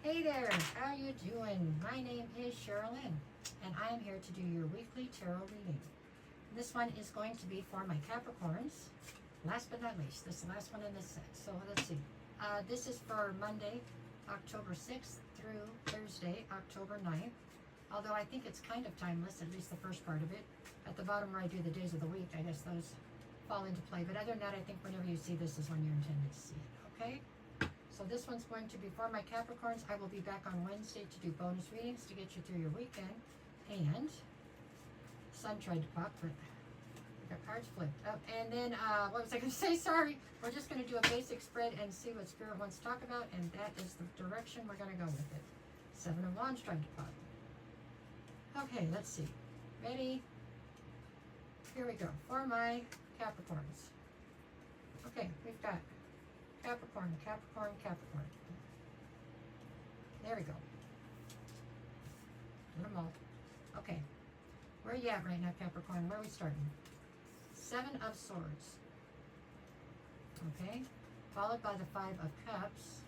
Hey there, how you doing? My name is Sherilyn, and I am here to do your weekly tarot reading. This one is going to be for my Capricorns. Last but not least, this is the last one in this set. So let's see. This is for Monday, October 6th through Thursday, October 9th. Although I think it's kind of timeless, at least the first part of it. At the bottom where I do the days of the week, I guess those fall into play. But other than that, I think whenever you see this is when you're intended to see it, okay? So this one's going to be for my Capricorns. I will be back on Wednesday to do bonus readings to get you through your weekend. And sun tried to pop, but the cards flipped up. And then, what was I going to say? Sorry. We're just going to do a basic spread and see what Spirit wants to talk about. And that is the direction we're going to go with it. Seven of Wands tried to pop. Okay, let's see. Ready? Here we go. For my Capricorns. Okay, we've got Capricorn, Capricorn, Capricorn. There we go. Put them all. Okay. Where are you at right now, Capricorn? Where are we starting? Seven of Swords. Okay. Followed by the Five of Cups.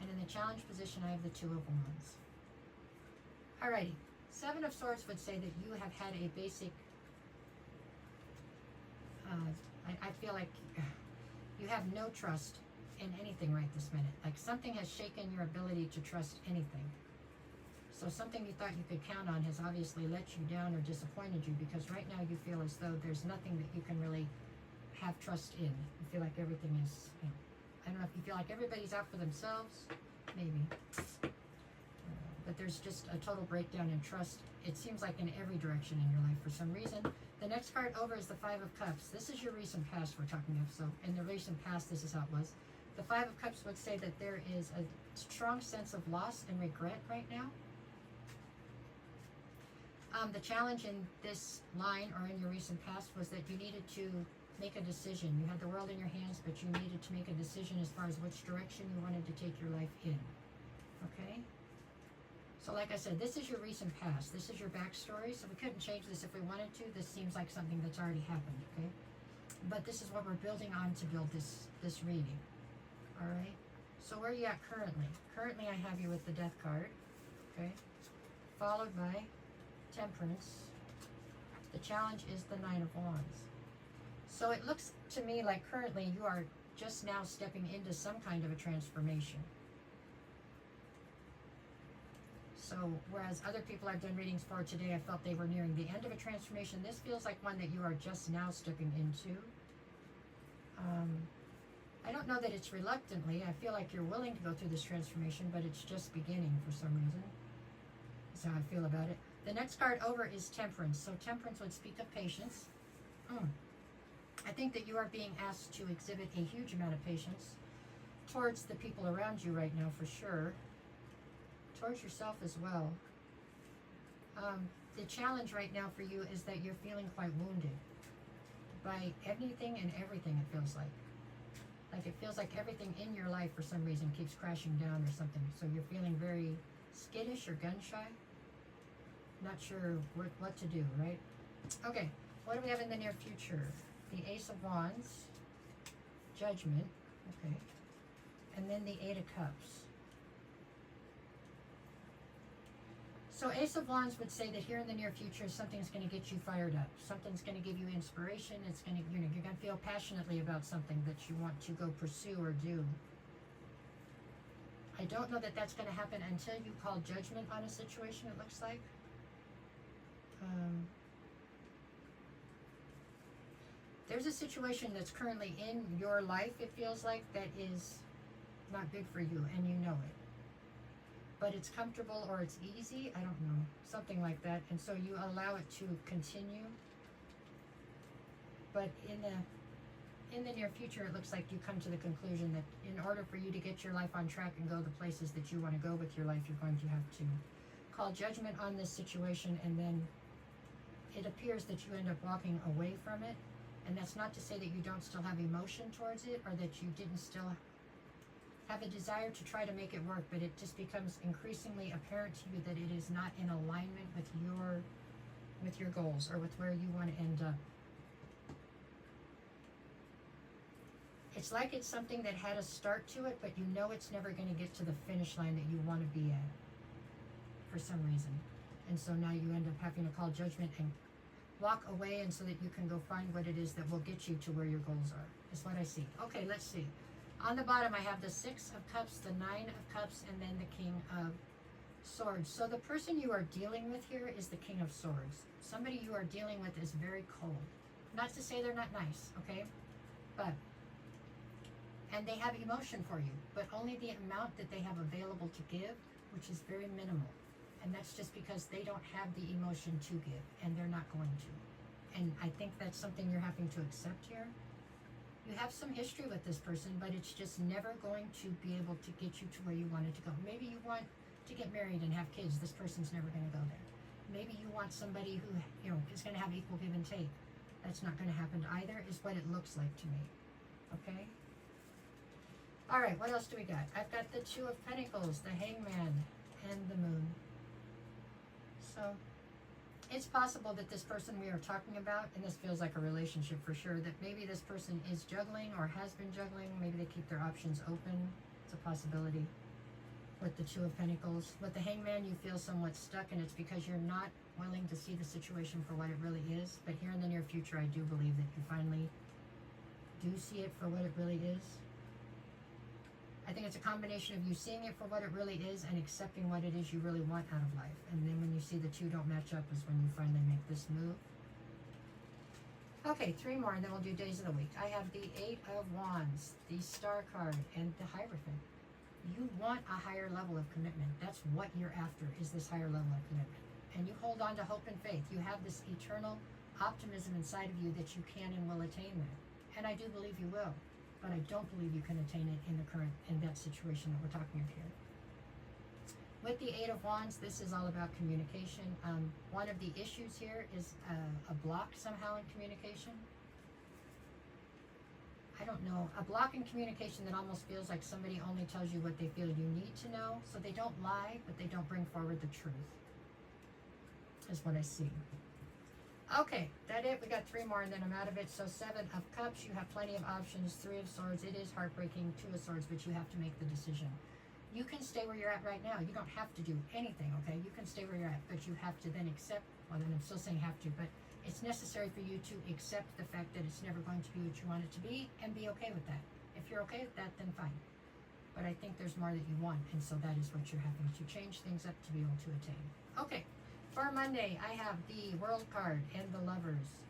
And in the challenge position, I have the Two of Wands. Alrighty. Seven of Swords would say that you have had a basic... I feel like... you have no trust in anything right this minute. Like something has shaken your ability to trust anything. So something you thought you could count on has obviously let you down or disappointed you, because right now you feel as though there's nothing that you can really have trust in. You feel like everything is, you know, I don't know if you feel like everybody's out for themselves, maybe. But there's just a total breakdown in trust. It seems like in every direction in your life for some reason. The next card over is the Five of Cups. This is your recent past we're talking of. So in the recent past, this is how it was. The Five of Cups would say that there is a strong sense of loss and regret right now. The challenge in this line or in your recent past was that you needed to make a decision. You had the world in your hands, but you needed to make a decision as far as which direction you wanted to take your life in. Okay? So like I said, this is your recent past. This is your backstory. So we couldn't change this if we wanted to. This seems like something that's already happened, okay? But this is what we're building on to build this reading. All right? So where are you at currently? Currently I have you with the Death card, okay? Followed by Temperance. The challenge is the Nine of Wands. So it looks to me like currently you are just now stepping into some kind of a transformation. So whereas other people I've done readings for today, I felt they were nearing the end of a transformation, this feels like one that you are just now stepping into. I don't know that it's reluctantly. I feel like you're willing to go through this transformation, but it's just beginning for some reason. That's how I feel about it. The next card over is Temperance. So Temperance would speak of patience. I think that you are being asked to exhibit a huge amount of patience towards the people around you right now, for sure. Towards yourself as well. The challenge right now for you is that you're feeling quite wounded by anything and everything, it feels like. Like it feels like everything in your life for some reason keeps crashing down or something. So you're feeling very skittish or gun shy. Not sure what to do, right? Okay, what do we have in the near future? The Ace of Wands, Judgment, okay, and then the Eight of Cups. So Ace of Wands would say that here in the near future, something's going to get you fired up. Something's going to give you inspiration. It's going to, you're going to feel passionately about something that you want to go pursue or do. I don't know that that's going to happen until you call judgment on a situation, it looks like. There's a situation that's currently in your life, it feels like, that is not good for you, and you know it. But it's comfortable or it's easy, I don't know, something like that. And so you allow it to continue. But in the near future, it looks like you come to the conclusion that in order for you to get your life on track and go the places that you want to go with your life, you're going to have to call judgment on this situation, and then it appears that you end up walking away from it. And that's not to say that you don't still have emotion towards it, or that you didn't still have a desire to try to make it work, but it just becomes increasingly apparent to you that it is not in alignment with your goals or with where you want to end up. It's like it's something that had a start to it, but you know it's never going to get to the finish line that you want to be at for some reason. And so now you end up having to call judgment and walk away, and so that you can go find what it is that will get you to where your goals are, is what I see. Okay, let's see. On the bottom, I have the 6 of Cups, the 9 of Cups, and then the King of Swords. So the person you are dealing with here is the King of Swords. Somebody you are dealing with is very cold. Not to say they're not nice, okay? But, and they have emotion for you, but only the amount that they have available to give, which is very minimal. And that's just because they don't have the emotion to give, and they're not going to. And I think that's something you're having to accept here. You have some history with this person, but it's just never going to be able to get you to where you wanted to go. Maybe you want to get married and have kids. This person's never going to go there. Maybe you want somebody who, you know, is going to have equal give and take. That's not going to happen either, is what it looks like to me. Okay? All right, what else do we got? I've got the 2 of Pentacles, the Hangman, and the Moon. So it's possible that this person we are talking about, and this feels like a relationship for sure, that maybe this person is juggling or has been juggling. Maybe they keep their options open. It's a possibility. With the 2 of Pentacles. With the Hangman, you feel somewhat stuck, and it's because you're not willing to see the situation for what it really is. But here in the near future, I do believe that you finally do see it for what it really is. I think it's a combination of you seeing it for what it really is and accepting what it is you really want out of life. And then when you see the 2 don't match up is when you finally make this move. Okay, 3 more, and then we'll do days of the week. I have the 8 of Wands, the Star card, and the Hierophant. You want a higher level of commitment. That's what you're after, is this higher level of commitment. And you hold on to hope and faith. You have this eternal optimism inside of you that you can and will attain that. And I do believe you will. But I don't believe you can attain it in that situation that we're talking of here. With the 8 of Wands, this is all about communication. One of the issues here is a block somehow in communication. I don't know, a block in communication that almost feels like somebody only tells you what they feel you need to know. So they don't lie, but they don't bring forward the truth, is what I see. Okay, that it. We got 3 more and then I'm out of it. So 7 of Cups, you have plenty of options. 3 of Swords, it is heartbreaking. 2 of Swords, but you have to make the decision. You can stay where you're at right now. You don't have to do anything, okay? You can stay where you're at, but you have to then accept, well then I'm still saying have to, but it's necessary for you to accept the fact that it's never going to be what you want it to be and be okay with that. If you're okay with that, then fine. But I think there's more that you want, and so that is what you're having to change things up to be able to attain. Okay. For Monday, I have the World card and the Lovers.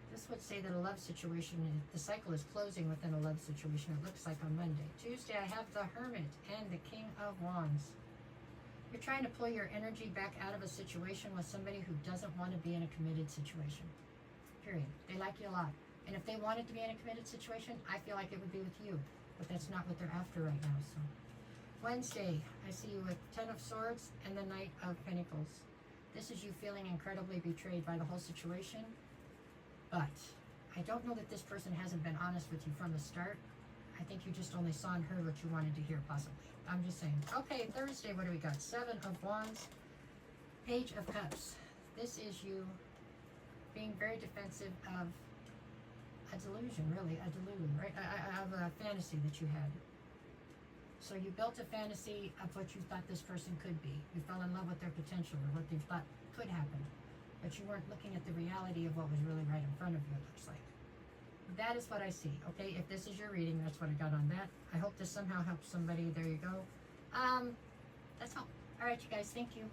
This would say that a love situation, the cycle is closing within a love situation, it looks like on Monday. Tuesday, I have the Hermit and the King of Wands. You're trying to pull your energy back out of a situation with somebody who doesn't want to be in a committed situation. Period. They like you a lot. And if they wanted to be in a committed situation, I feel like it would be with you. But that's not what they're after right now. So Wednesday, I see you with 10 of Swords and the Knight of Pentacles. This is you feeling incredibly betrayed by the whole situation. But I don't know that this person hasn't been honest with you from the start. I think you just only saw and heard what you wanted to hear, possibly. I'm just saying. Okay, Thursday, what do we got? 7 of Wands, Page of Cups. This is you being very defensive of a delusion, really, a delusion, right? Of a fantasy that you had. So you built a fantasy of what you thought this person could be. You fell in love with their potential or what they thought could happen. But you weren't looking at the reality of what was really right in front of you, it looks like. That is what I see, okay? If this is your reading, that's what I got on that. I hope this somehow helps somebody. There you go. That's all. All right, you guys. Thank you.